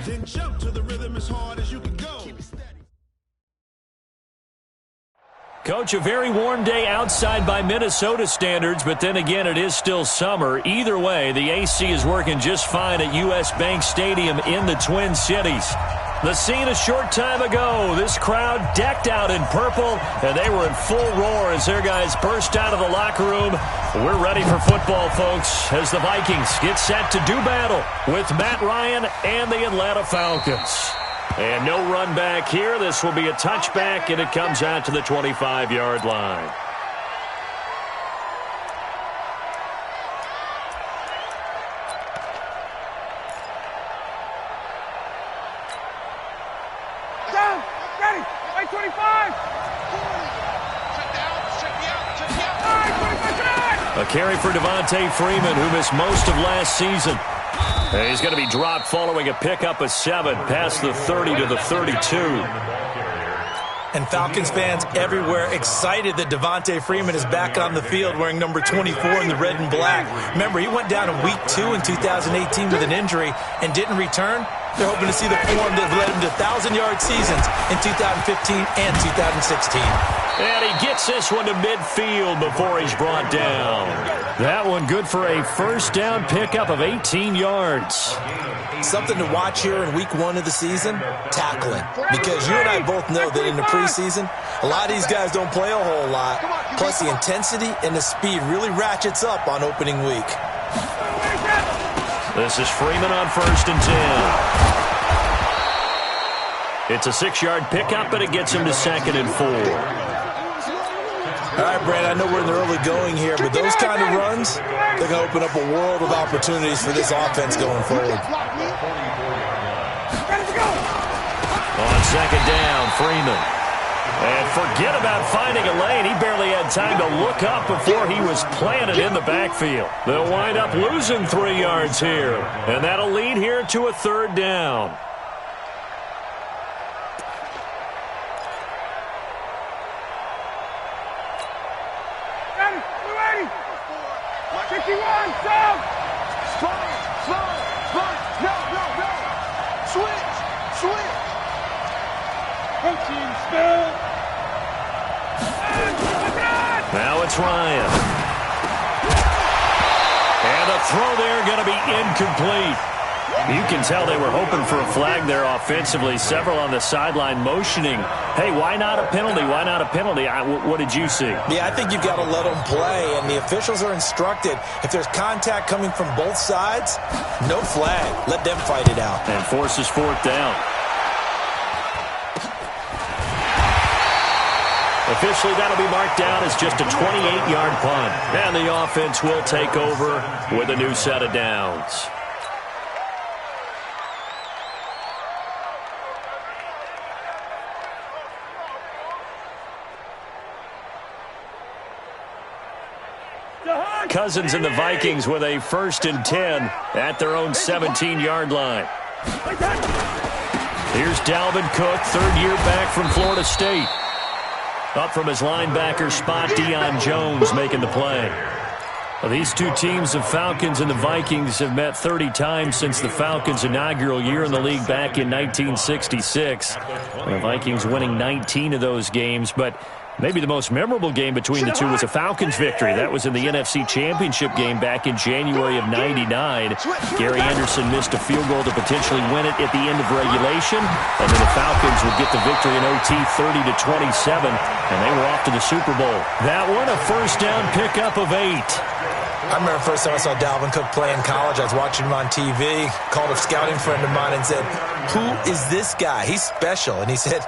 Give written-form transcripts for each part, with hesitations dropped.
Then jump to the rhythm as hard as you can go. Coach, a very warm day outside by Minnesota standards, but then again, it is still summer. Either way, the AC is working just fine at U.S. Bank Stadium in the Twin Cities. The scene a short time ago, this crowd decked out in purple, and they were in full roar as their guys burst out of the locker room. We're ready for football, folks, as the Vikings get set to do battle with Matt Ryan and the Atlanta Falcons. And no run back here. This will be a touchback, and it comes out to the 25-yard line. Down, ready, right 25. A carry for Devontae Freeman, who missed most of last season. He's going to be dropped following a pickup of 7 past the 30 to the 32. And Falcons fans everywhere excited that Devontae Freeman is back on the field wearing number 24 in the red and black. Remember, he went down in week 2 in 2018 with an injury and didn't return. They're hoping to see the form that led him to 1,000-yard seasons in 2015 and 2016. And he gets this one to midfield before he's brought down. That one good for a first down pickup of 18 yards. Something to watch here in week 1 of the season, tackling. Because you and I both know that in the preseason, a lot of these guys don't play a whole lot. Plus the intensity and the speed really ratchets up on opening week. This is Freeman on 1st and 10. It's a 6-yard pickup, and it gets him to 2nd and 4. All right, Brad, I know we're in the early going here, but those kind of runs, they're going to open up a world of opportunities for this offense going forward. On 2nd down, Freeman. And forget about finding a lane. He barely had time to look up before he was planted in the backfield. They'll wind up losing 3 yards here, and that'll lead here to a 3rd down. Now it's Ryan. And the throw there going to be incomplete. You can tell they were hoping for a flag there offensively. Several on the sideline motioning, hey, why not a penalty? Why not a penalty? What did you see? Yeah, I think you've got to let them play, and the officials are instructed, if there's contact coming from both sides, no flag. Let them fight it out. And forces 4th down. Officially, that'll be marked down as just a 28-yard punt. And the offense will take over with a new set of downs. Cousins and the Vikings with a 1st and 10 at their own 17-yard line. Here's Dalvin Cook, 3rd year back from Florida State. Up from his linebacker spot, Deion Jones making the play. Well, these two teams, the Falcons and the Vikings, have met 30 times since the Falcons' inaugural year in the league back in 1966. The Vikings winning 19 of those games, but maybe the most memorable game between the two was a Falcons victory. That was in the NFC Championship game back in January of '99. Gary Anderson missed a field goal to potentially win it at the end of regulation, and then the Falcons would get the victory in OT 30-27, and they were off to the Super Bowl. That one, a first down pickup of 8. I remember the first time I saw Dalvin Cook play in college. I was watching him on TV, called a scouting friend of mine and said, "Who is this guy? He's special." And he said,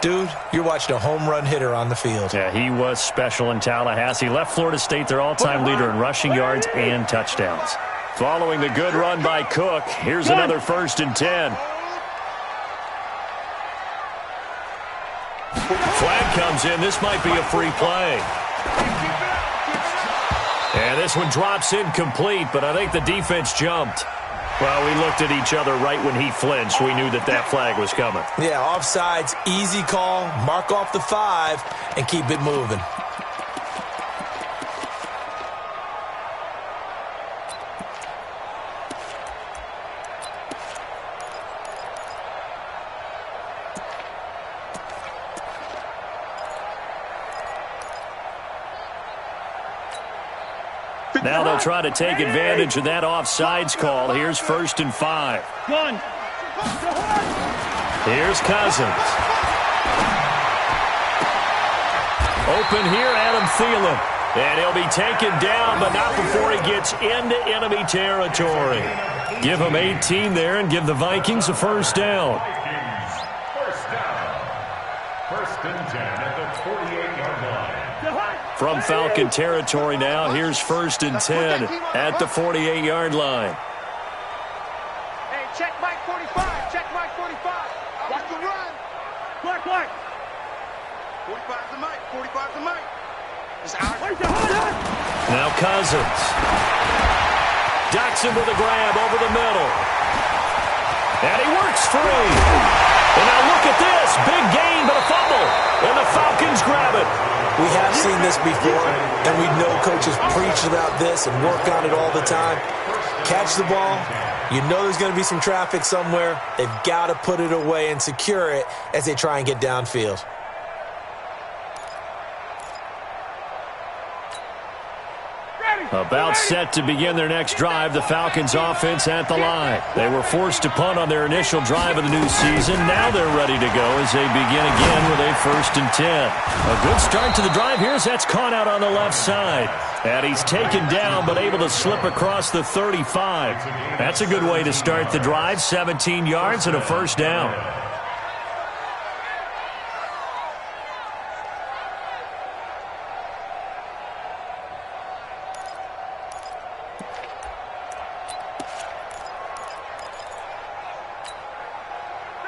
"Dude, you're watching a home run hitter on the field." Yeah, he was special in Tallahassee. Left Florida State their all-time leader in rushing yards and touchdowns. Following the good run by Cook, here's another 1st and 10. Flag comes in. This might be a free play. And this one drops incomplete, but I think the defense jumped. Well, we looked at each other right when he flinched. We knew that that flag was coming. Yeah, offsides, easy call, mark off the 5, and keep it moving. Now they'll try to take advantage of that offsides call. Here's 1st and 5. Here's Cousins. Open here, Adam Thielen. And he'll be taken down, but not before he gets into enemy territory. Give him 18 there and give the Vikings a first down. First and 10 at the 48-yard line. From Falcon territory now, here's 1st and 10 at the 48-yard line. Hey, check Mike 45. Check Mike 45. Watch the run. Clark. 45's the Mike. 45's the Mike. Now Cousins. Jackson with a grab over the middle. And he works free. And now look at this. Big gain, but a fumble. And the Falcons grab it. We have seen this before, and we know coaches preach about this and work on it all the time. Catch the ball. You know there's going to be some traffic somewhere. They've got to put it away and secure it as they try and get downfield. About set to begin their next drive, the Falcons offense at the line. They were forced to punt on their initial drive of the new season. Now they're ready to go as they begin again with a 1st and 10. A good start to the drive here as that's caught out on the left side. And he's taken down but able to slip across the 35. That's a good way to start the drive. 17 yards and a first down.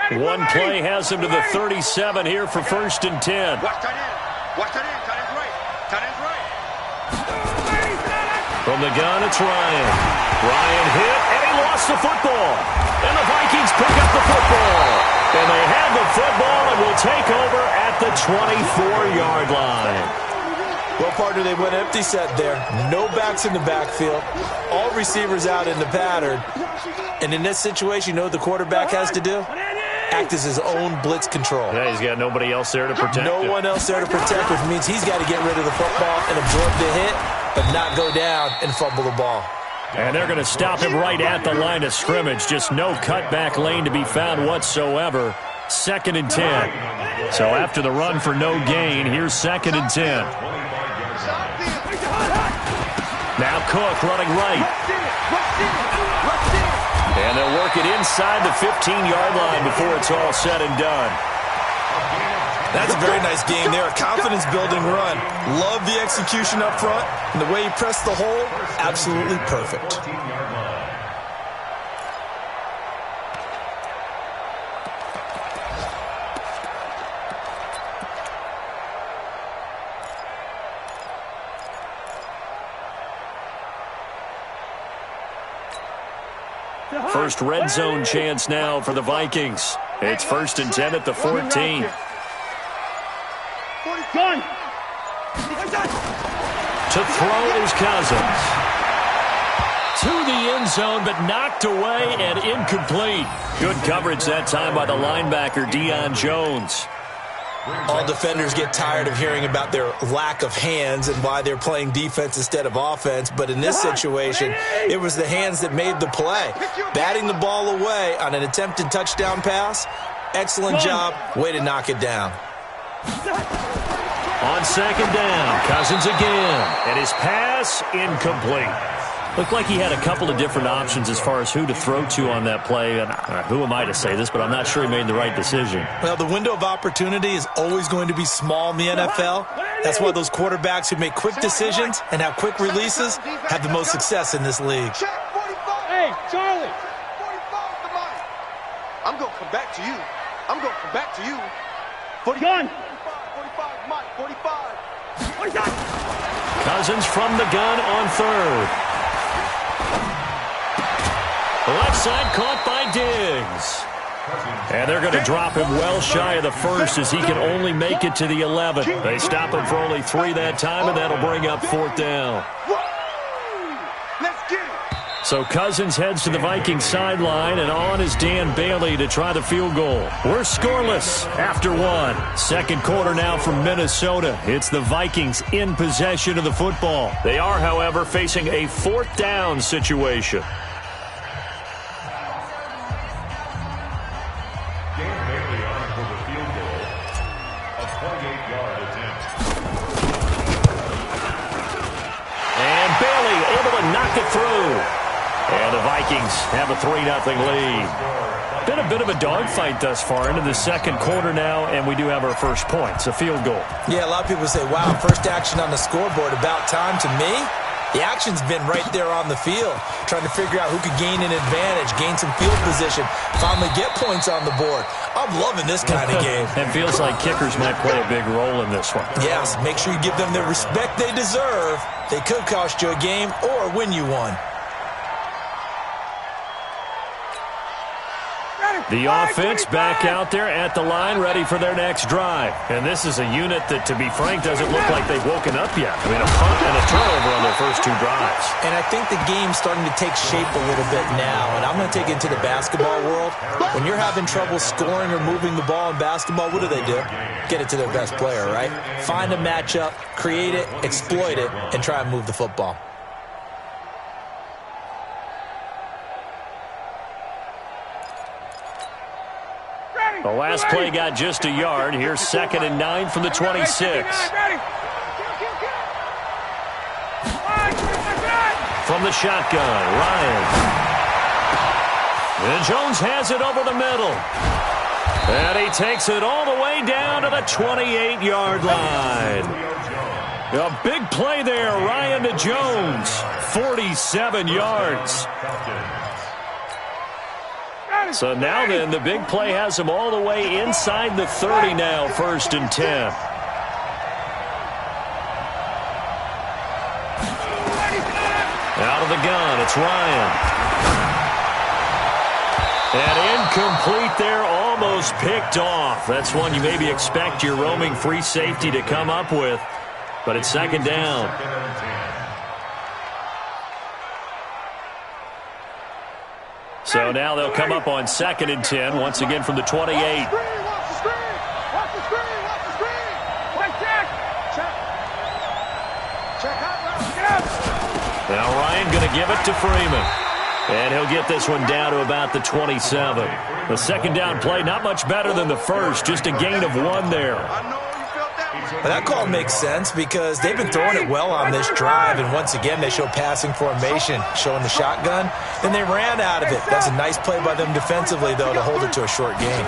One play has him to the 37 here for 1st and 10. Watch tight end. Watch tight end. Tight end's right. Tight end's right. From the gun, it's Ryan. Ryan hit, and he lost the football. And the Vikings pick up the football. And they have the football and will take over at the 24-yard line. Well, partner, they went empty set there. No backs in the backfield. All receivers out in the pattern. And in this situation, you know what the quarterback has to do? Act as his own blitz control. Yeah, he's got nobody else there to protect him. No one else there to protect, which means he's got to get rid of the football and absorb the hit, but not go down and fumble the ball. And they're going to stop him right at the line of scrimmage. Just no cutback lane to be found whatsoever. 2nd and 10. So after the run for no gain, here's 2nd and 10. Now Cook running right. And they'll work it inside the 15-yard line before it's all said and done. That's a very nice game there. A confidence-building run. Love the execution up front. And the way he pressed the hole, absolutely perfect. First red zone chance now for the Vikings. It's 1st and 10 at the 14. To throw is Cousins. To the end zone, but knocked away and incomplete. Good coverage that time by the linebacker, Deion Jones. All defenders get tired of hearing about their lack of hands and why they're playing defense instead of offense. But in this situation, it was the hands that made the play. Batting the ball away on an attempted touchdown pass. Excellent job. Way to knock it down. On 2nd down, Cousins again. And his pass incomplete. Looked like he had a couple of different options as far as who to throw to on that play. And who am I to say this, but I'm not sure he made the right decision. Well, the window of opportunity is always going to be small in the NFL. That's why those quarterbacks who make quick decisions and have quick releases have the most success in this league. Hey, Charlie. I'm going to come back to you. I'm going to come back to you. 45, 45, Mike, 45. Cousins from the gun on 3rd. Left side caught by Diggs. And they're going to drop him well shy of the 1st as he can only make it to the 11. They stop him for only 3 that time, and that'll bring up 4th down. Let's get it. So Cousins heads to the Vikings sideline, and on is Dan Bailey to try the field goal. We're scoreless after one. Second quarter now from Minnesota. It's the Vikings in possession of the football. They are, however, facing a fourth down situation. Dan Bailey on for the field goal. A 28-yard attempt. And Bailey able to knock it through. And the Vikings have a 3-0 lead. Been a bit of a dogfight thus far into the second quarter now, and we do have our first points, a field goal. Yeah, a lot of people say, wow, first action on the scoreboard, about time. To me, the action's been right there on the field, trying to figure out who could gain an advantage, gain some field position, finally get points on the board. I'm loving this kind of game. It feels like kickers might play a big role in this one. Yes, make sure you give them the respect they deserve. They could cost you a game or win you one. The offense back out there at the line, ready for their next drive. And this is a unit that, to be frank, doesn't look like they've woken up yet. I mean, a punt and a turnover on their first two drives. And I think the game's starting to take shape a little bit now. And I'm going to take it into the basketball world. When you're having trouble scoring or moving the ball in basketball, what do? Get it to their best player, right? Find a matchup, create it, exploit it, and try and move the football. The last play got just a yard. Here's 2nd and 9 from the 26. From the shotgun, Ryan. And Jones has it over the middle. And he takes it all the way down to the 28-yard line. A big play there, Ryan to Jones. 47 yards. So now then, the big play has him all the way inside the 30 now, 1st and 10. Out of the gun, it's Ryan. And incomplete there, almost picked off. That's one you maybe expect your roaming free safety to come up with, but it's 2nd down. So now they'll come up on 2nd and 10, once again from the 28. Watch the screen! Check out. Now Ryan going to give it to Freeman. And he'll get this one down to about the 27. The 2nd down play, not much better than the first, just a gain of 1 there. That call makes sense because they've been throwing it well on this drive, and once again they show passing formation, showing the shotgun. Then they ran out of it. That's a nice play by them defensively, though, to hold it to a short gain.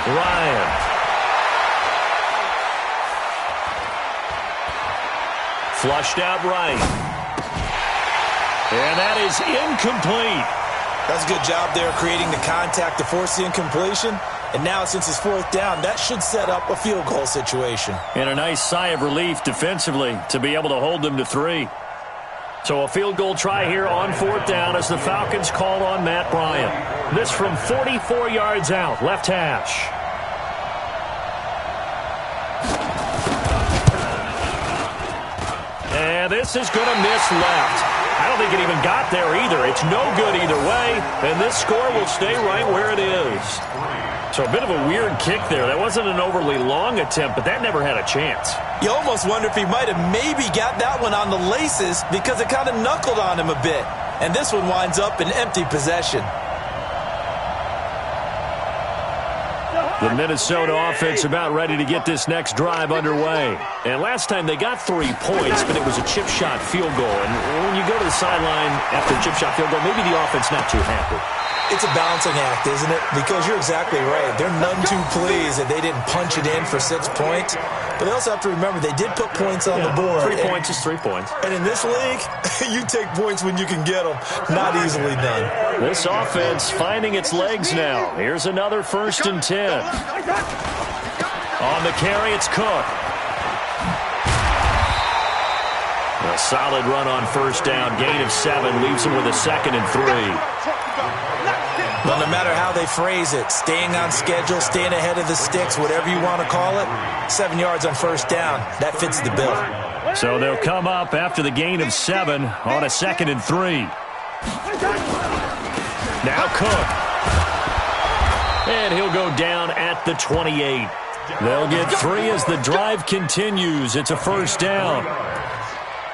Ryan. Flushed out right. And that is incomplete. That's a good job there creating the contact to force the incompletion. And now, since it's 4th down, that should set up a field goal situation. And a nice sigh of relief defensively to be able to hold them to 3. So a field goal try here on 4th down as the Falcons call on Matt Bryant. This from 44 yards out, left hash. And this is going to miss left. I don't think it even got there either. It's no good either way, and this score will stay right where it is. So a bit of a weird kick there. That wasn't an overly long attempt, but that never had a chance. You almost wonder if he might have maybe got that one on the laces because it kind of knuckled on him a bit. And this one winds up in empty possession. The Minnesota offense about ready to get this next drive underway. And last time they got 3 points, but it was a chip shot field goal. And when you go to the sideline after a chip shot field goal, maybe the offense not too happy. It's a balancing act, isn't it? Because you're exactly right. They're none too pleased that they didn't punch it in for 6 points. But they also have to remember they did put points on the board. 3 points is 3 points. And in this league, you take points when you can get them. Not easily done. This offense finding its legs now. Here's another 1st and 10. On the carry, it's Cook. A solid run on 1st down. Gain of 7 leaves him with a 2nd and 3. Well, no matter how they phrase it, staying on schedule, staying ahead of the sticks, whatever you want to call it, 7 yards on 1st down, that fits the bill. So they'll come up after the gain of 7 on a 2nd and 3. Now Cook. And he'll go down at the 28. They'll get 3 as the drive continues. It's a first down.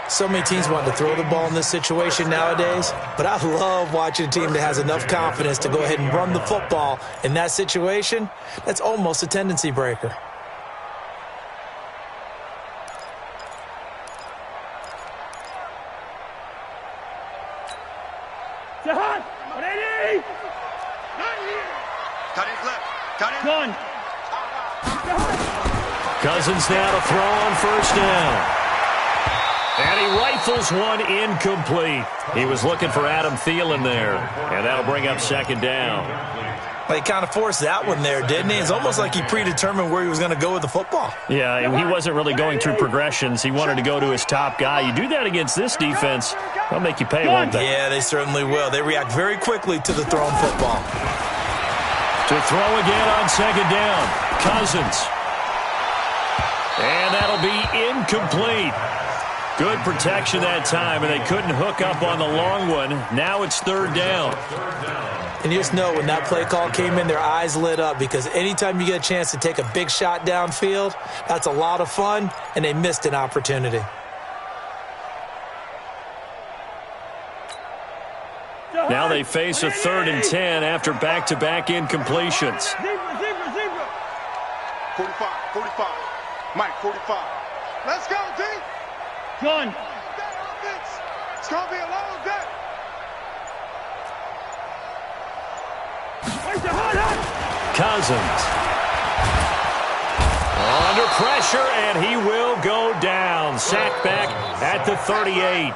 So many teams want to throw the ball in this situation nowadays, but I love watching a team that has enough confidence to go ahead and run the football in that situation. That's almost a tendency breaker. Cousins now to throw on first down. And he rifles one incomplete. He was looking for Adam Thielen there. And that'll bring up second down. Well, he kind of forced that one there, didn't he? It's almost like he predetermined where he was going to go with the football. Yeah, and he wasn't really going through progressions. He wanted to go to his top guy. You do that against this defense, they'll make you pay, won't they? Yeah, they certainly will. They react very quickly to the thrown football. To throw again on second down. Cousins. And that'll be incomplete. Good protection that time, and they couldn't hook up on the long one. Now it's third down. And you just know when that play call came in, their eyes lit up, because anytime you get a chance to take a big shot downfield, that's a lot of fun, and they missed an opportunity. Now they face a 3rd and 10 after back-to-back incompletions. 45, 45. Mike, 45. Let's go, D. Gun. It's going to be a long day. Cousins. Under pressure, and he will go down. Sacked back at the 38.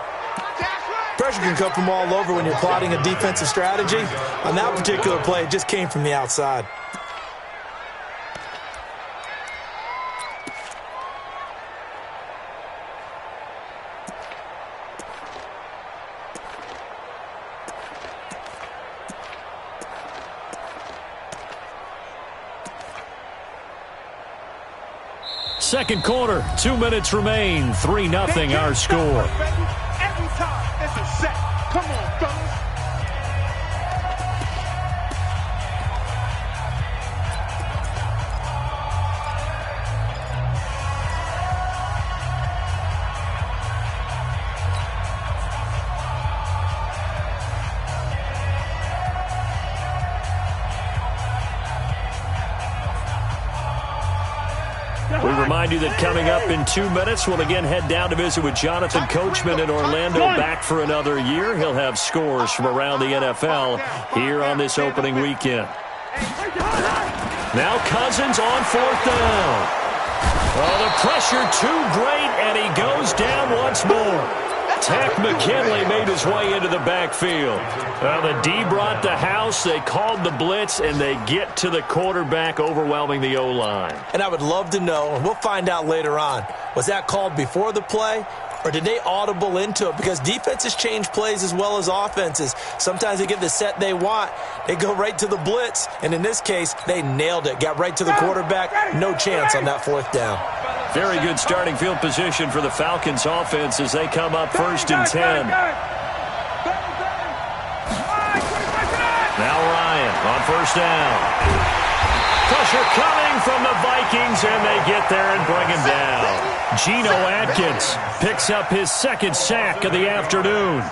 Pressure can come from all over when you're plotting a defensive strategy. On that particular play, it just came from the outside. Second quarter, 2 minutes remain. 3-0 our score. Every time it's a set. Come on, fellas. We remind you that coming up in 2 minutes, we'll again head down to visit with Jonathan Coachman in Orlando, back for another year. He'll have scores from around the NFL here on this opening weekend. Now Cousins on 4th down. Oh, the pressure too great, and he goes down once more. Tack McKinley made his way into the backfield. Well, the D brought the house. They called the blitz, and they get to the quarterback, overwhelming the O-line. And I would love to know, and we'll find out later on, was that called before the play, or did they audible into it? Because defenses change plays as well as offenses. Sometimes they get the set they want. They go right to the blitz, and in this case, they nailed it. Got right to the quarterback. No chance on that 4th down. Very good starting field position for the Falcons offense as they come up 1st and 10. Now Ryan on 1st down. Pressure coming from the Vikings, and they get there and bring him down. Geno Atkins picks up his 2nd sack of the afternoon.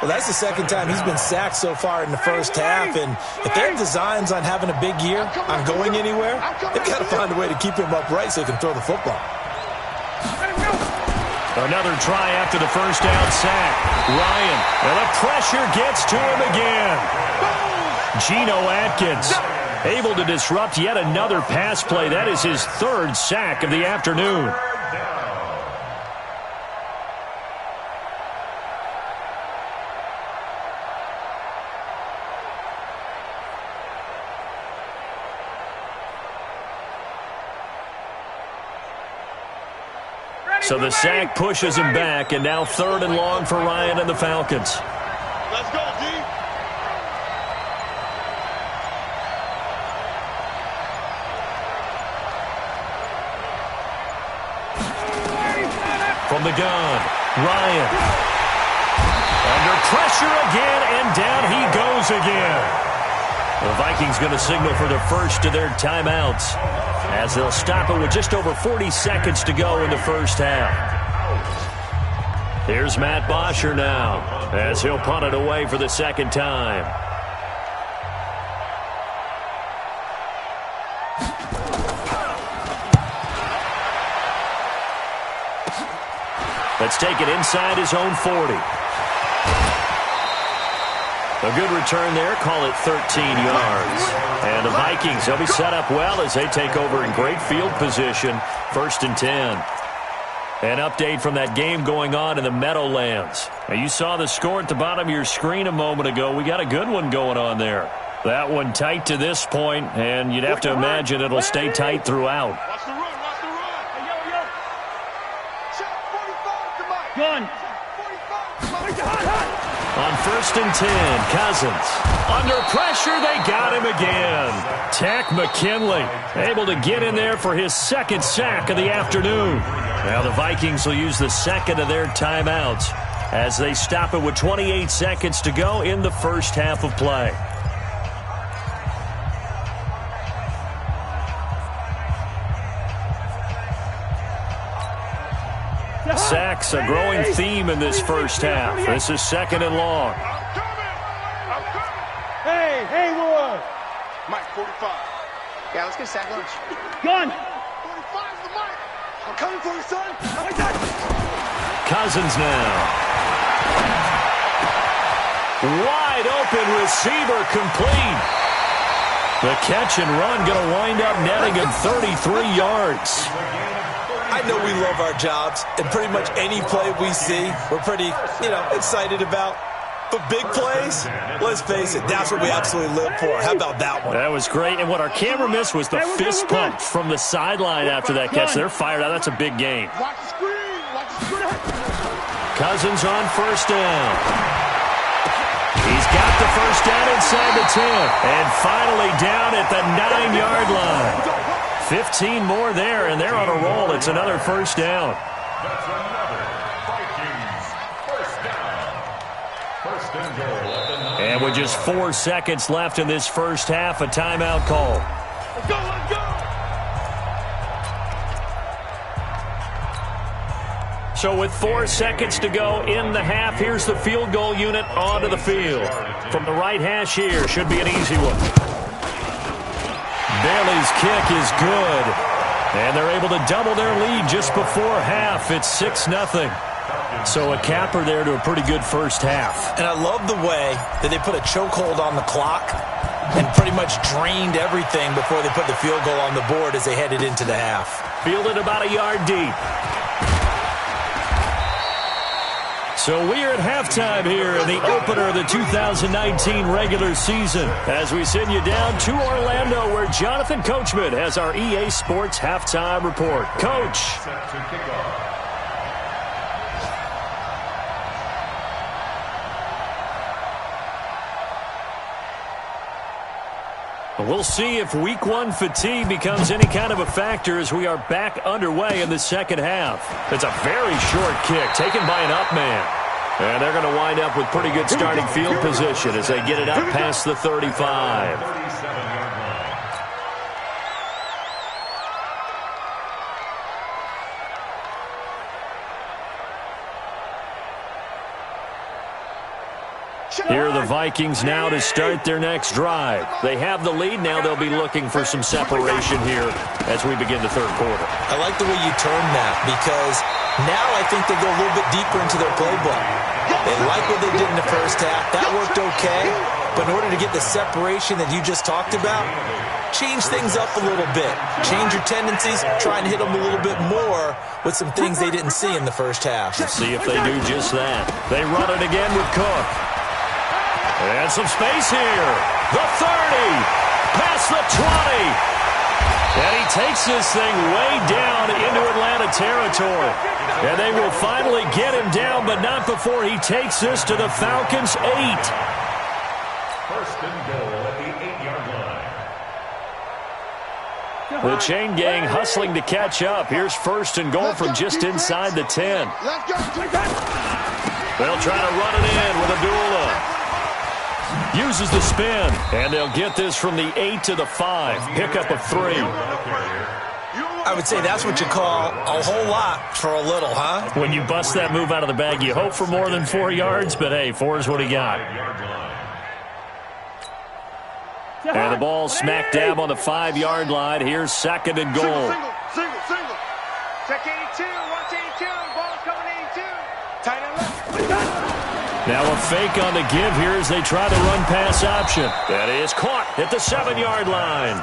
Well, that's the 2nd time he's been sacked so far in the first half, and if they have designs on having a big year, on going anywhere, they've got to find a way to keep him upright so he can throw the football. Another try after the 1st down sack. Ryan, and the pressure gets to him again. Geno Atkins able to disrupt yet another pass play. That is his 3rd sack of the afternoon. So the sack pushes him back, and now 3rd and long for Ryan and the Falcons. Let's go, D. From the gun, Ryan. Under pressure again, and and down he goes again. The Vikings going to signal for the first of their timeouts as they'll stop it with just over 40 seconds to go in the first half. Here's Matt Bosher now as he'll punt it away for the second time. Let's take it inside his own 40. A good return there. Call it 13 yards. And the Vikings, they'll be set up well as they take over in great field position. 1st and 10. An update from that game going on in the Meadowlands. Now, you saw the score at the bottom of your screen a moment ago. We got a good one going on there. That one tight to this point, and you'd have to imagine it'll stay tight throughout. Watch the run, watch the run. Hey, yo. Check 45 to Mike. Gun. 45 to Mike. On 1st and 10, Cousins. Under pressure, they got him again. Tack McKinley able to get in there for his second sack of the afternoon. Now the Vikings will use the second of their timeouts as they stop it with 28 seconds to go in the first half of play. Sacks, a growing theme in this first half. This is 2nd and long. I'm coming. Hey, Wood. Mike, 45. Yeah, let's get sack lunch. Gun. 45's the Mike. I'm coming for you, son. Cousins now. Wide open receiver complete. The catch and run going to wind up netting him 33 yards. I know we love our jobs, and pretty much any play we see, we're pretty, excited about. But big plays, let's face it, that's what we absolutely live for. How about that one? That was great, and what our camera missed was the fist pump from the sideline after that catch. They're fired out. That's a big gain. Watch the screen. Watch the screen. Cousins on 1st down. He's got the first down inside the 10, and finally down at the 9-yard line. 15 more there, and they're on a roll. It's another first down. That's another Vikings first down. First and goal at the 9. And with just 4 seconds left in this first half, a timeout call. Let's go, let's go. So with 4 seconds to go in the half, here's the field goal unit onto the field. From the right hash here, should be an easy one. Bailey's kick is good. And they're able to double their lead just before half. It's 6-0. So a capper there to a pretty good first half. And I love the way that they put a chokehold on the clock and pretty much drained everything before they put the field goal on the board as they headed into the half. Fielded about a yard deep. So we are at halftime here in the opener of the 2019 regular season as we send you down to Orlando where Jonathan Coachman has our EA Sports halftime report. Coach. Set to kick off. We'll see if week 1 fatigue becomes any kind of a factor as we are back underway in the second half. It's a very short kick taken by an up man. And they're going to wind up with pretty good starting field position as they get it up past the 35. 37-yard line. Here are the Vikings now to start their next drive. They have the lead. Now they'll be looking for some separation here as we begin the third quarter. I like the way you turned that because now I think they go a little bit deeper into their playbook. They like what they did in the first half. That worked okay. But in order to get the separation that you just talked about, change things up a little bit. Change your tendencies. Try and hit them a little bit more with some things they didn't see in the first half. Let's see if they do just that. They run it again with Cook. And some space here. The 30. Past the 20. And he takes this thing way down into Atlanta territory. And they will finally get him down, but not before he takes this to the Falcons' 8. First and goal at the 8-yard line. The chain gang hustling to catch up. Here's first and goal from just inside the 10. Let's go. They'll try to run it in with Abdullah. Uses the spin, and they'll get this from the 8 to the 5. Pickup of 3. I would say that's what you call a whole lot for a little, huh? When you bust that move out of the bag, you hope for more than 4 yards, but hey, 4 is what he got. And the ball smack dab on the 5-yard line. Here's 2nd and goal. Single. Check 82, watch 82, ball's coming 82. Tight end left. Now a fake on the give here as they try the run-pass option. That is caught at the 7-yard line.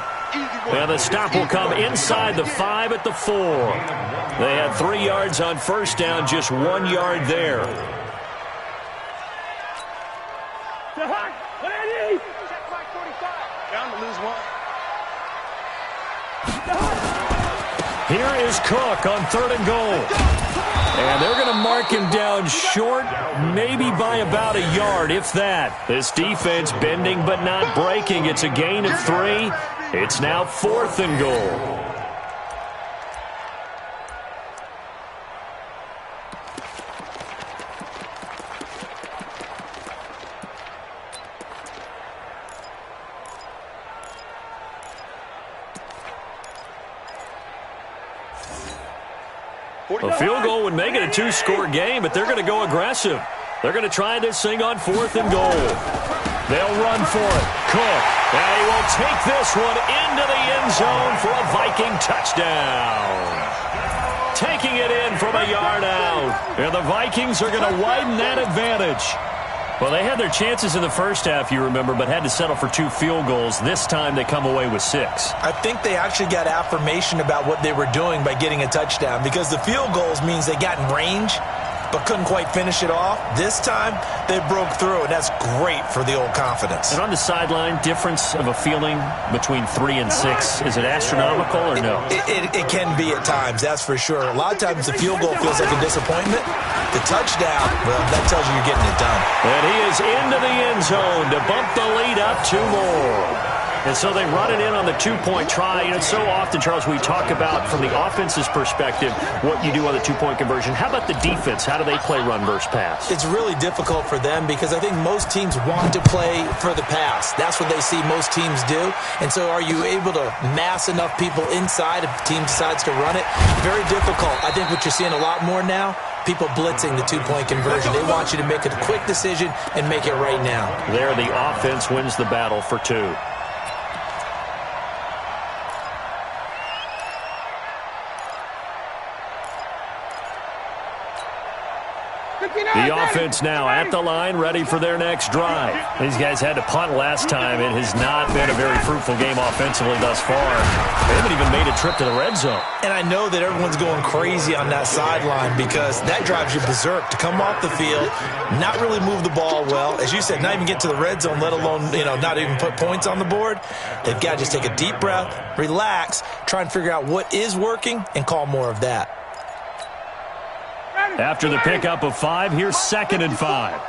And the stop will come inside the 5 at the 4. They had 3 yards on first down, just 1 yard there. Check Mike 45. Down to lose 1. Here is Cook on 3rd and goal. And they're going to mark him down short, maybe by about a yard, if that. This defense bending but not breaking. It's a gain of 3. It's now 4th and goal. A field goal would make it a 2-score game, but they're going to go aggressive. They're going to try this thing on 4th and goal. They'll run for it. Cook. And he will take this one into the end zone for a Viking touchdown. Taking it in from a yard out. And the Vikings are going to widen that advantage. Well, they had their chances in the first half, you remember, but had to settle for 2 field goals. This time they come away with 6. I think they actually got affirmation about what they were doing by getting a touchdown, because the field goals means they got in range but couldn't quite finish it off. This time they broke through, and that's great for the old confidence. And on the sideline, difference of a feeling between 3 and 6, is it astronomical or no? It can be at times, that's for sure. A lot of times the field goal feels like a disappointment. The touchdown, well, that tells you you're getting it done. And he is into the end zone to bump the lead up 2 more. And so they run it in on the 2-point try. You know, so often, Charles, we talk about from the offense's perspective what you do on the 2-point conversion. How about the defense? How do they play run versus pass? It's really difficult for them because I think most teams want to play for the pass. That's what they see most teams do. And so are you able to mass enough people inside if the team decides to run it? Very difficult. I think what you're seeing a lot more now, people blitzing the 2-point conversion. They want you to make a quick decision and make it right now. There, the offense wins the battle for 2. The offense now at the line, ready for their next drive. These guys had to punt last time. It has not been a very fruitful game offensively thus far. They haven't even made a trip to the red zone. And I know that everyone's going crazy on that sideline because that drives you berserk to come off the field, not really move the ball well. As you said, not even get to the red zone, let alone, not even put points on the board. They've got to just take a deep breath, relax, try and figure out what is working, and call more of that. After the pickup of 5, here's 2nd and 5.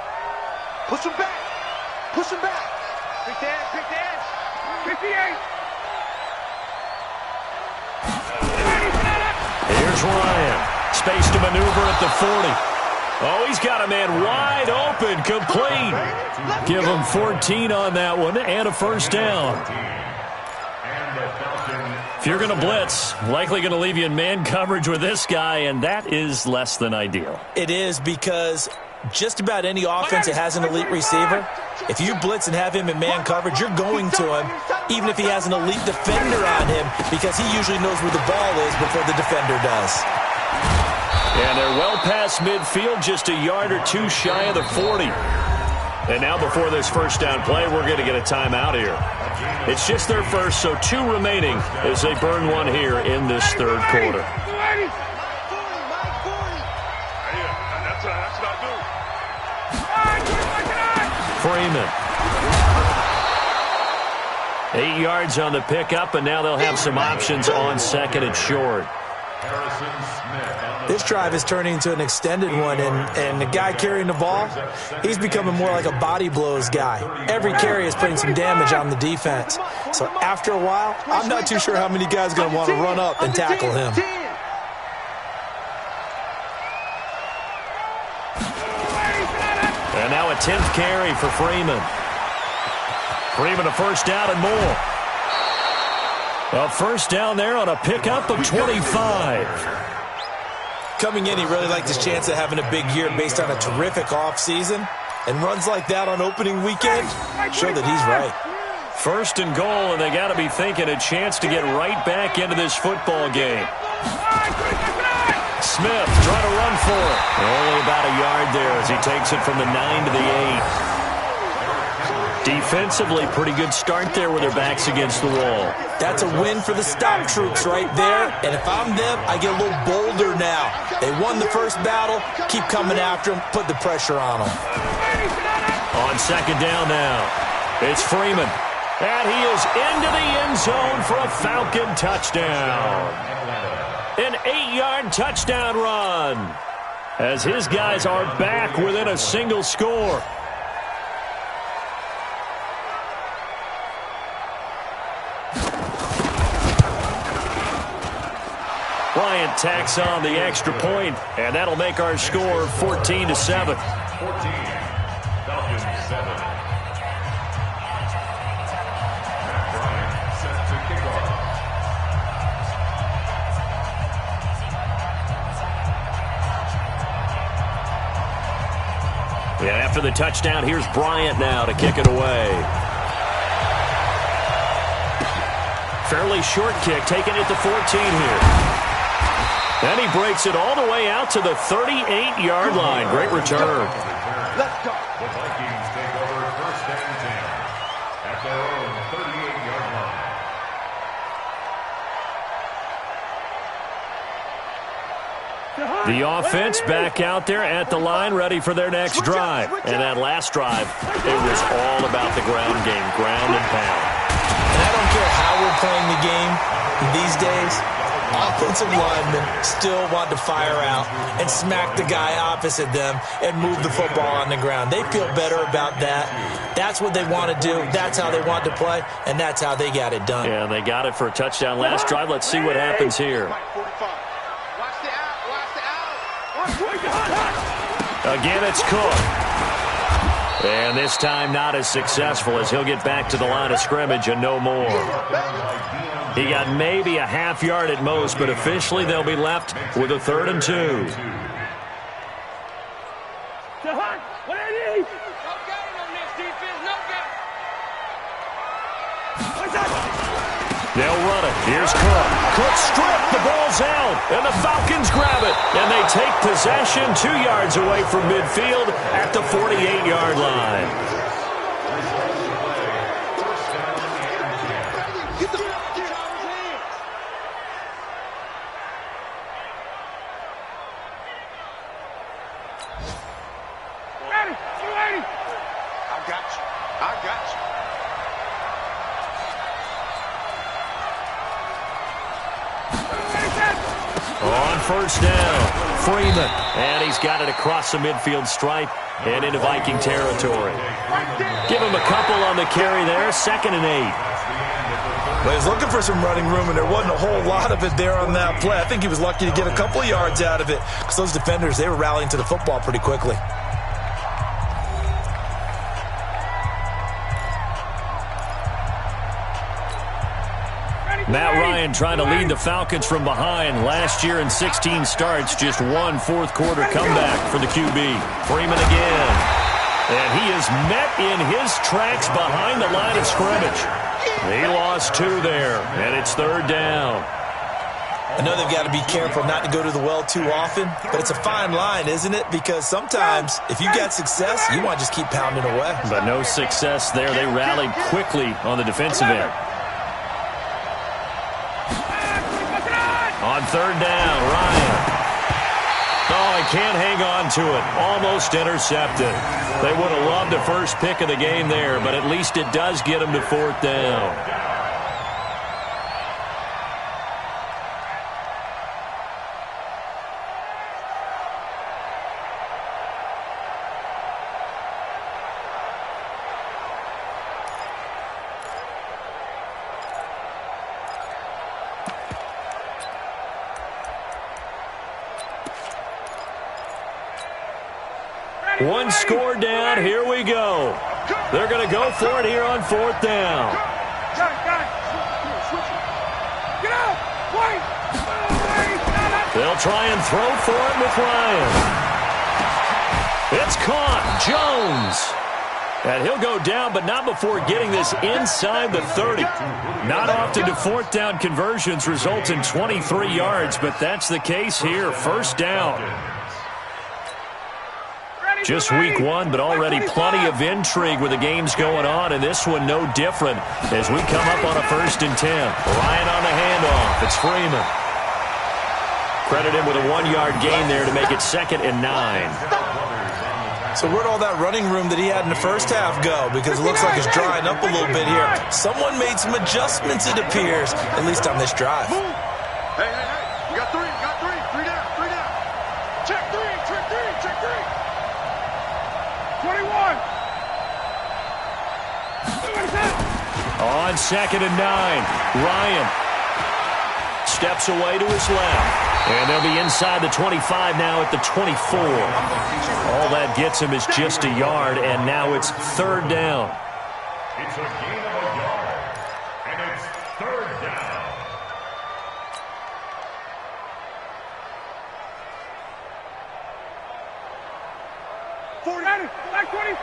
Push him back. Push him back. Pick the edge. Pick the edge. 58. Here's Ryan. Space to maneuver at the 40. Oh, he's got a man wide open, complete. Give him 14 on that one and a first down. If you're going to blitz, likely going to leave you in man coverage with this guy, and that is less than ideal. It is because just about any offense that has an elite receiver, if you blitz and have him in man coverage, you're going to him, even if he has an elite defender on him, because he usually knows where the ball is before the defender does. And they're well past midfield, just a yard or 2 shy of the 40. And now before this first down play, we're going to get a timeout here. It's just their first, so 2 remaining as they burn one here in this 3rd quarter. Freeman. 8 yards on the pickup, and now they'll have some options on 2nd and short. This drive is turning into an extended one, and the guy carrying the ball, he's becoming more like a body blows guy. Every carry is putting some damage on the defense. So after a while, I'm not too sure how many guys are going to want to run up and tackle him. And now a 10th carry for Freeman. Freeman a first down and more. A first down there on a pickup of 25. Coming in, he really liked his chance of having a big year based on a terrific offseason. And runs like that on opening weekend show that he's right. First and goal, and they got to be thinking a chance to get right back into this football game. Smith trying to run for it. Only about a yard there as he takes it from the 9 to the 8. Defensively, pretty good start there with their backs against the wall. That's a win for the stop troops right there. And if I'm them, I get a little bolder now. They won the first battle. Keep coming after them. Put the pressure on them. On second down now, it's Freeman. And he is into the end zone for a Falcon touchdown. An 8-yard touchdown run as his guys are back within a single score. Bryant tacks on the extra point, and that'll make our score 14-7. 14, Falcons 7. Matt Bryant set to kick off. Yeah, after the touchdown, here's Bryant now to kick it away. Fairly short kick, taking it to 14 here. Then he breaks it all the way out to the 38-yard line. Great return. Let's go. The Vikings take over first and 10 at their own 38-yard line. The offense back out there at the line, ready for their next drive. And that last drive, it was all about the ground game, ground and pound. And I don't care how we're playing the game these days. Offensive linemen still want to fire out and smack the guy opposite them and move the football on the ground. They feel better about that. That's what they want to do. That's how they want to play, and that's how they got it done. Yeah, they got it for a touchdown last drive. Let's see what happens here. Again, it's Cook. And this time not as successful as he'll get back to the line of scrimmage and no more. He got maybe a half yard at most, but officially they'll be left with a 3rd and 2. They'll run it. Here's Cook. Cook stripped. The ball's out. And the Falcons grab it. And they take possession 2 yards away from midfield at the 48-yard line. On first down, Freeman. And he's got it across the midfield stripe and into Viking territory. Give him a couple on the carry there, 2nd and 8. Well, he was looking for some running room, and there wasn't a whole lot of it there on that play. I think he was lucky to get a couple of yards out of it because those defenders, they were rallying to the football pretty quickly. Matt Ryan trying to lead the Falcons from behind. Last year in 16 starts, just one fourth-quarter comeback for the QB. Freeman again. And he is met in his tracks behind the line of scrimmage. He lost 2 there, and it's 3rd down. I know they've got to be careful not to go to the well too often, but it's a fine line, isn't it? Because sometimes, if you got success, you want to just keep pounding away. But no success there. They rallied quickly on the defensive end. On 3rd down, Ryan. Oh, he can't hang on to it. Almost intercepted. They would have loved the first pick of the game there, but at least it does get him to 4th down. One score down. Here we go. They're going to go for it here on 4th down. Got it. Get out. Wait. They'll try and throw for it with Ryan. It's caught. Jones. And he'll go down, but not before getting this inside the 30. Not often do 4th down conversions result in 23 yards, but that's the case here. 1st down. Just week 1, but already plenty of intrigue with the games going on, and this one no different as we come up on a 1st and 10. Ryan on the handoff. It's Freeman. Credit him with a 1-yard gain there to make it 2nd and 9. So where'd all that running room that he had in the first half go? Because it looks like it's drying up a little bit here. Someone made some adjustments, it appears, at least on this drive. Hey. You got 3. You got 3. 3 down. Check 3. 21. On 2nd and 9, Ryan steps away to his left. And they'll be inside the 25 now at the 24. All that gets him is just a yard, and now it's 3rd down. It's a gain of a yard, and it's 3rd down. Back 25.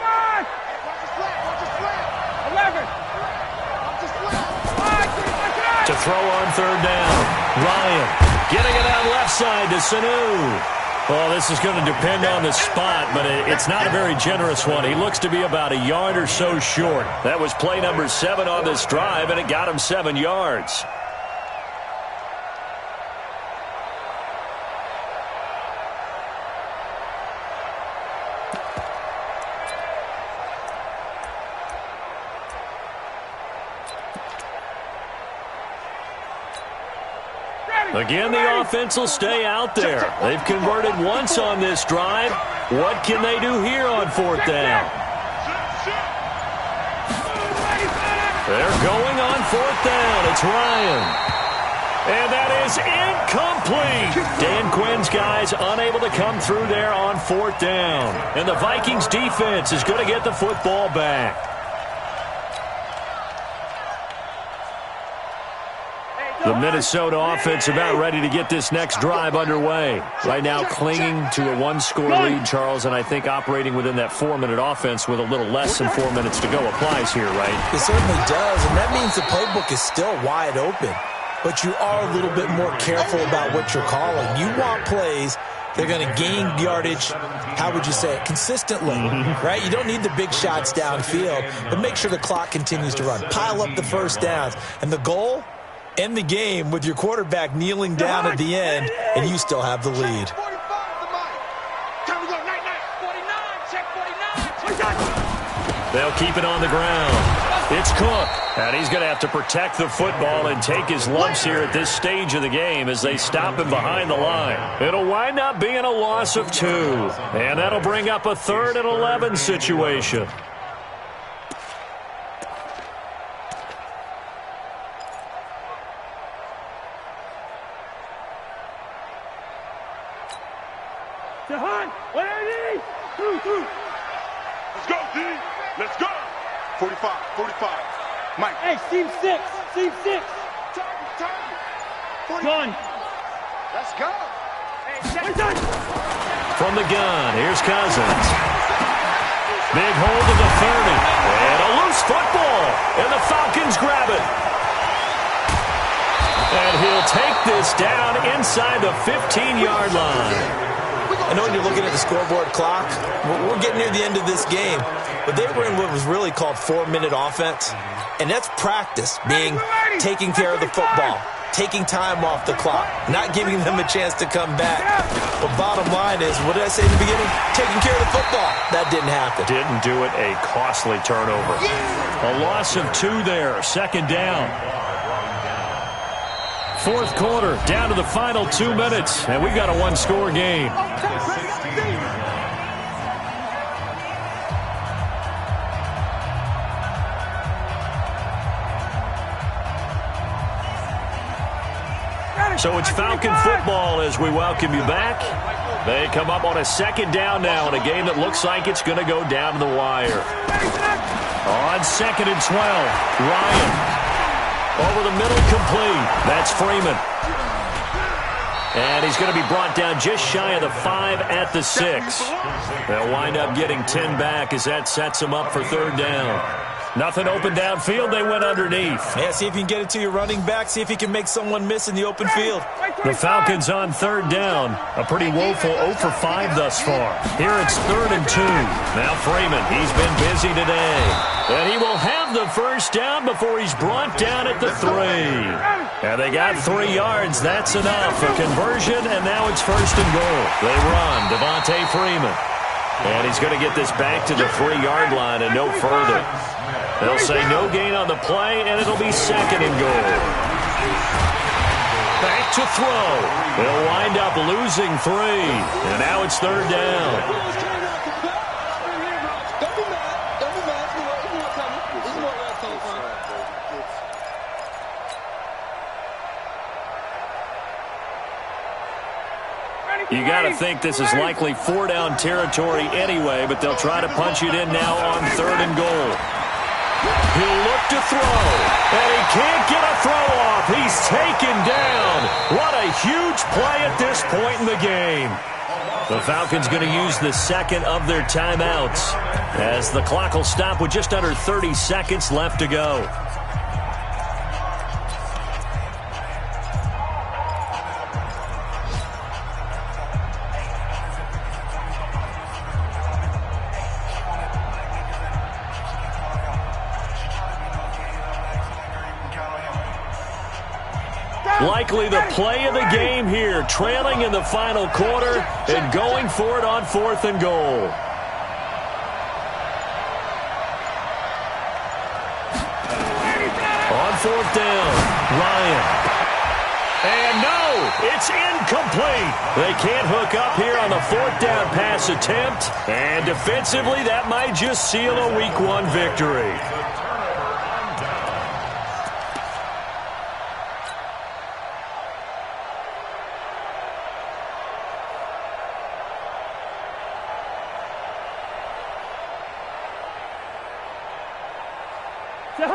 Watch the flat. 11. Watch the flat. To throw on 3rd down. Ryan getting it out left side to Sanu. Well, this is going to depend on the spot, but it's not a very generous one. He looks to be about a yard or so short. That was play number 7 on this drive, and it got him 7 yards. Again, the offense will stay out there. They've converted once on this drive. What can they do here on 4th down? They're going on 4th down. It's Ryan. And that is incomplete. Dan Quinn's guys unable to come through there on 4th down. And the Vikings defense is going to get the football back. The Minnesota offense about ready to get this next drive underway. Right now clinging to a 1-score lead, Charles, and I think operating within that 4-minute offense with a little less than 4 minutes to go applies here, right? It certainly does, and that means the playbook is still wide open. But you are a little bit more careful about what you're calling. You want plays they're going to gain yardage, how would you say it, consistently, right? You don't need the big shots downfield, but make sure the clock continues to run. Pile up the 1st downs. And the goal? End the game with your quarterback kneeling down at the end, and you still have the lead. They'll keep it on the ground. It's Cook, and he's going to have to protect the football and take his lumps here at this stage of the game as they stop him behind the line. It'll wind up being a loss of 2, and that'll bring up a 3rd and 11 situation. Let's go, D. Let's go. 45. Mike. Hey, seam 6. Gun. Let's go. From the gun, here's Cousins. Big hold of the 30. And a loose football. And the Falcons grab it. And he'll take this down inside the 15-yard line. I know when you're looking at the scoreboard clock, we're getting near the end of this game, but they were in what was really called 4-minute offense, and that's practice, taking care of the football, taking time off the clock, not giving them a chance to come back. But bottom line is, what did I say in the beginning? Taking care of the football. That didn't happen. Didn't do it, a costly turnover. A loss of 2 there, 2nd down. 4th quarter, down to the final 2 minutes, and we've got a 1-score game. So it's Falcon football as we welcome you back. They come up on a 2nd down now in a game that looks like it's going to go down to the wire. On 2nd and 12, Ryan. Over the middle, complete. That's Freeman. And he's going to be brought down just shy of the 5 at the 6. They'll wind up getting 10 back as that sets them up for 3rd down. Nothing open downfield. They went underneath. Yeah, see if you can get it to your running back. See if you can make someone miss in the open field. The Falcons on 3rd down. A pretty woeful 0 for 5 thus far. Here it's 3rd and 2. Now Freeman, he's been busy today. And he will have the 1st down before he's brought down at the 3. And they got 3 yards. That's enough. A conversion, and now it's 1st and goal. They run. Devontae Freeman. And he's going to get this back to the 3-yard line and no further. They'll say no gain on the play, and it'll be 2nd and goal. Back to throw. They'll wind up losing 3. And now it's 3rd down. You got to think this is likely 4-down territory anyway, but they'll try to punch it in now on 3rd and goal. He'll look to throw, and he can't get a throw off. He's taken down. What a huge play at this point in the game. The Falcons going to use the 2nd of their timeouts as the clock will stop with just under 30 seconds left to go. Likely the play of the game here, trailing in the final quarter and going for it on 4th and goal. On 4th down, Ryan. And no, it's incomplete. They can't hook up here on the 4th down pass attempt. And defensively, that might just seal a Week 1 victory.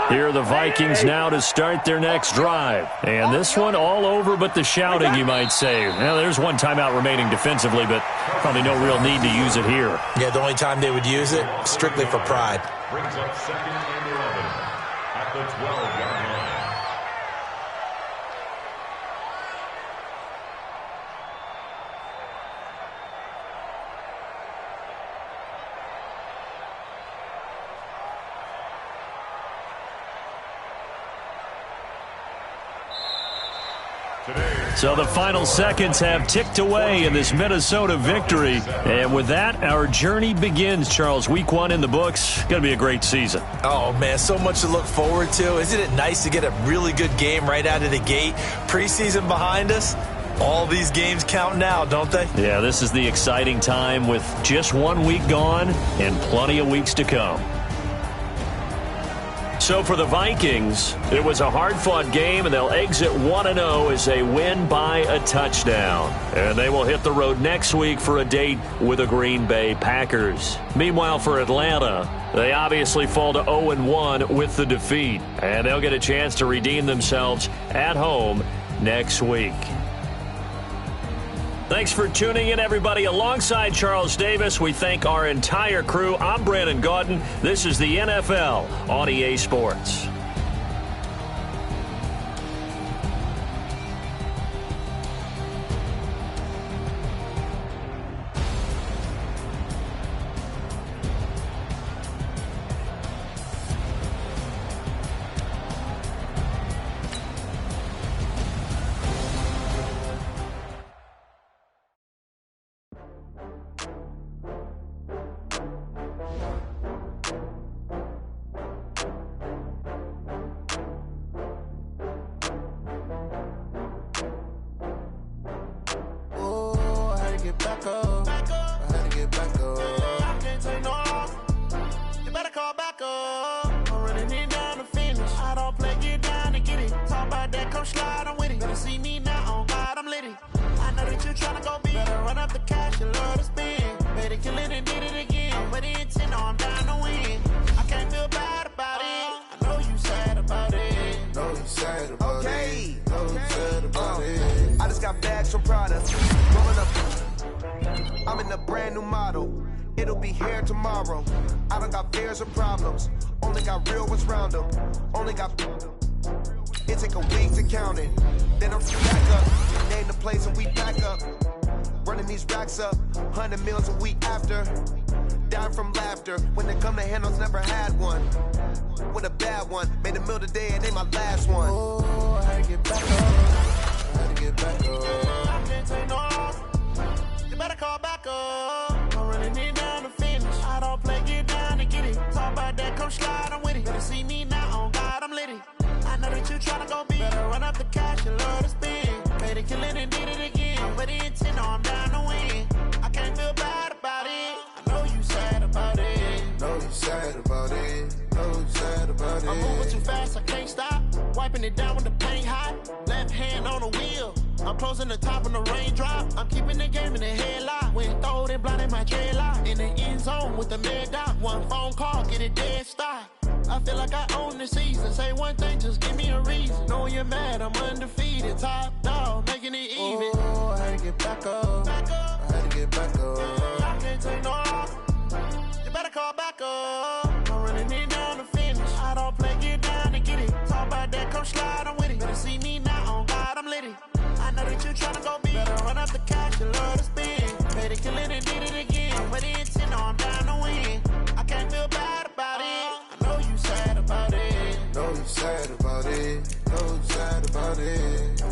Here are the Vikings now to start their next drive. And this one all over but the shouting, you might say. Well, there's one timeout remaining defensively, but probably no real need to use it here. Yeah, the only time they would use it, strictly for pride. Brings up 2nd and 11 at the 12-yard line. So the final seconds have ticked away in this Minnesota victory. And with that, our journey begins, Charles. Week 1 in the books. Going to be a great season. Oh, man, so much to look forward to. Isn't it nice to get a really good game right out of the gate? Preseason behind us. All these games count now, don't they? Yeah, this is the exciting time with just 1 week gone and plenty of weeks to come. So for the Vikings, it was a hard-fought game, and they'll exit 1-0 as they win by a touchdown. And they will hit the road next week for a date with the Green Bay Packers. Meanwhile, for Atlanta, they obviously fall to 0-1 with the defeat, and they'll get a chance to redeem themselves at home next week. Thanks for tuning in, everybody. Alongside Charles Davis, we thank our entire crew. I'm Brandon Gaudin. This is the NFL on EA Sports. Killing and did it again. But the intent, no, I'm down to win. I can't feel bad. got bags from Prada. Rolling up. I'm in a brand new model. It'll be here tomorrow. I don't got fears or problems. Only got real ones round them. Only got. It take a week to count it. Then I'm back up. Name the place and we back up. Running these racks up. 100 meals a week after. Dying from laughter. When they come to handles, never had one. With a bad one. Made a meal today and they my last one. Oh, I had to get back up. I had to get back up. I can't take no loss. You better call back up. I'm running it down to finish. I don't play, get down and get it. Talk about that, come slide, I'm with it. Better see me now, on God, I'm litty. I know that you tryna go big. Better run up the cash, you love to spend. Made a killing and did it again. With the intent, no, I'm down to win. I can't feel bad about it. I know you sad about it. Know you sad about it. Know you sad about it. I'm moving too fast, I can't stop. Wiping it down with the paint hot. Left hand on the wheel. I'm closing the top on the raindrop. I'm keeping the game in the headlock. When throwed and blinded my dreadlock. In the end zone with the mad dot. One phone call, get it dead stop. I feel like I own the season. Say one thing, just give me a reason. Knowing you're mad, I'm undefeated. Top dog, making it even. Oh, I had to get back up. Back up. I had to get back up. I can't take no loss. You better call back up. I'm running it down to finish. I don't play, get down and get it. Talk about that, come slide, I'm with it. Better see me now, on God, I'm litty. I know that you tryna go big. Better run up the cash, you love to spend. Made a killing and did it again. With the intent, no, I'm down to win. I can't feel bad about it. I know you sad about it. Know you sad about it. Know you sad about it.